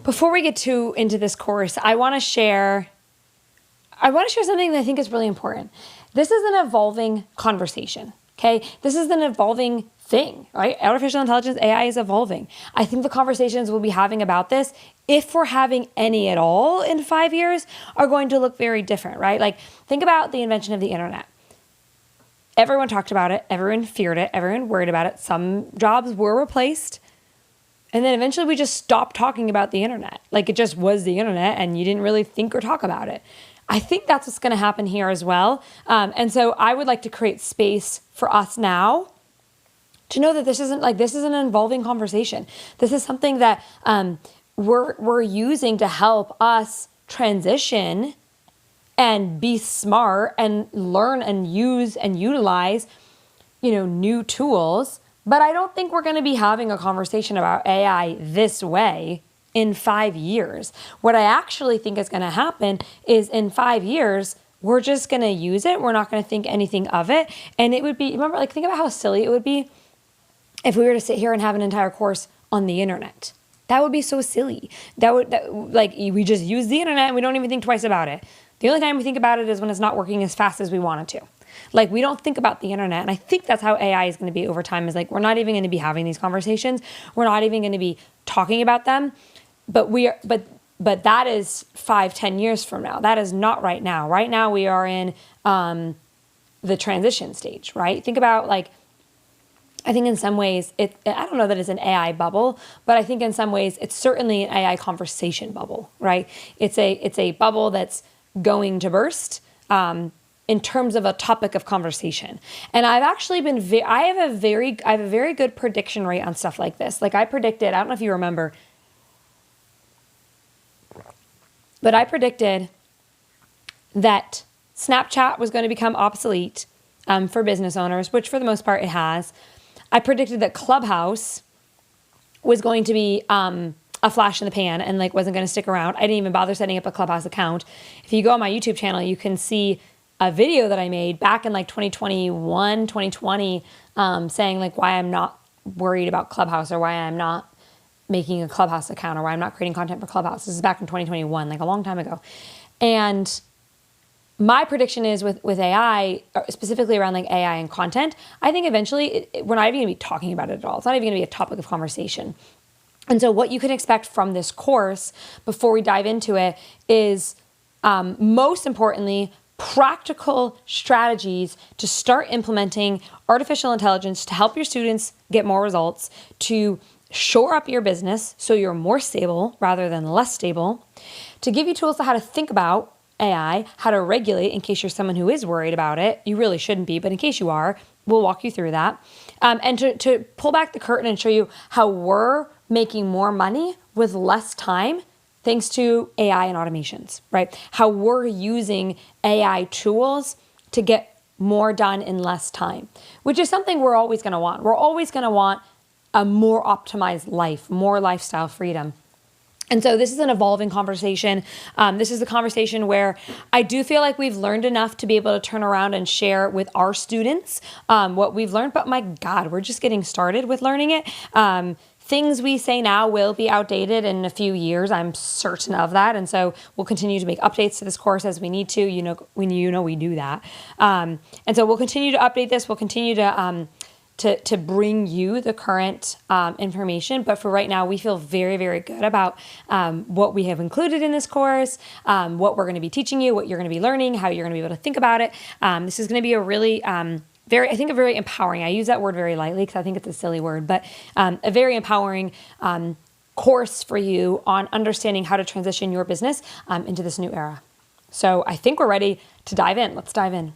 Before we get too into this course, I want to share something that I think is really important. This is an evolving conversation, okay? This is an evolving thing, right? Artificial intelligence, AI is evolving. I think the conversations we'll be having about this, if we're having any at all in 5 years, are going to look very different, right? Like, think about the invention of the internet. Everyone talked about it. Everyone feared it. Everyone worried about it. Some jobs were replaced. And then eventually we just stopped talking about the internet. Like, it just was the internet and you didn't really think or talk about it. I think that's what's going to happen here as well. And so I would like to create space for us now to know that this is an evolving conversation. This is something that we're using to help us transition and be smart and learn and use and utilize, new tools. But I don't think we're going to be having a conversation about AI this way in 5 years. What I actually think is going to happen is in 5 years, we're just going to use it. We're not going to think anything of it. And it would be, think about how silly it would be if we were to sit here and have an entire course on the internet. That would be so silly. We just use the internet and we don't even think twice about it. The only time we think about it is when it's not working as fast as we want it to. Like, we don't think about the internet. And I think that's how AI is going to be over time, is like, we're not even going to be having these conversations. We're not even going to be talking about them. But but that is 5-10 years from now. That is not right now. Right now we are in the transition stage, right? Think about, like, I think in some ways I don't know that it's an AI bubble, but I think in some ways it's certainly an AI conversation bubble, right? It's a bubble that's going to burst in terms of a topic of conversation. And I've actually been I have a very good prediction rate on stuff like this. Like, I predicted, I don't know if you remember, but I predicted that Snapchat was going to become obsolete for business owners, which for the most part it has. I predicted that Clubhouse was going to be a flash in the pan and wasn't going to stick around. I didn't even bother setting up a Clubhouse account. If you go on my YouTube channel, you can see a video that I made back in 2021, 2020, saying why I'm not worried about Clubhouse, or why I'm not making a Clubhouse account, or why I'm not creating content for Clubhouse. This is back in 2021, a long time ago. And my prediction is with AI, specifically around AI and content, I think eventually we're not even going to be talking about it at all. It's not even going to be a topic of conversation. And so what you can expect from this course before we dive into it is, most importantly, practical strategies to start implementing artificial intelligence to help your students get more results, to shore up your business so you're more stable rather than less stable, to give you tools on how to think about AI, how to regulate in case you're someone who is worried about it. You really shouldn't be, but in case you are, we'll walk you through that. And to pull back the curtain and show you how we're making more money with less time thanks to AI and automations, right? How we're using AI tools to get more done in less time, which is something we're always going to want. We're always going to want a more optimized life, more lifestyle freedom. And so this is an evolving conversation. This is a conversation where I do feel like we've learned enough to be able to turn around and share with our students what we've learned. But my God, we're just getting started with learning it. Things we say now will be outdated in a few years. I'm certain of that. And so we'll continue to make updates to this course as we need to. We do that. And so we'll continue to update this. We'll continue to bring you the current information. But for right now, we feel very, very good about what we have included in this course, what we're going to be teaching you, what you're going to be learning, how you're going to be able to think about it. This is going to be a really very empowering. I use that word very lightly because I think it's a silly word, but a very empowering course for you on understanding how to transition your business into this new era. So I think we're ready to dive in. Let's dive in.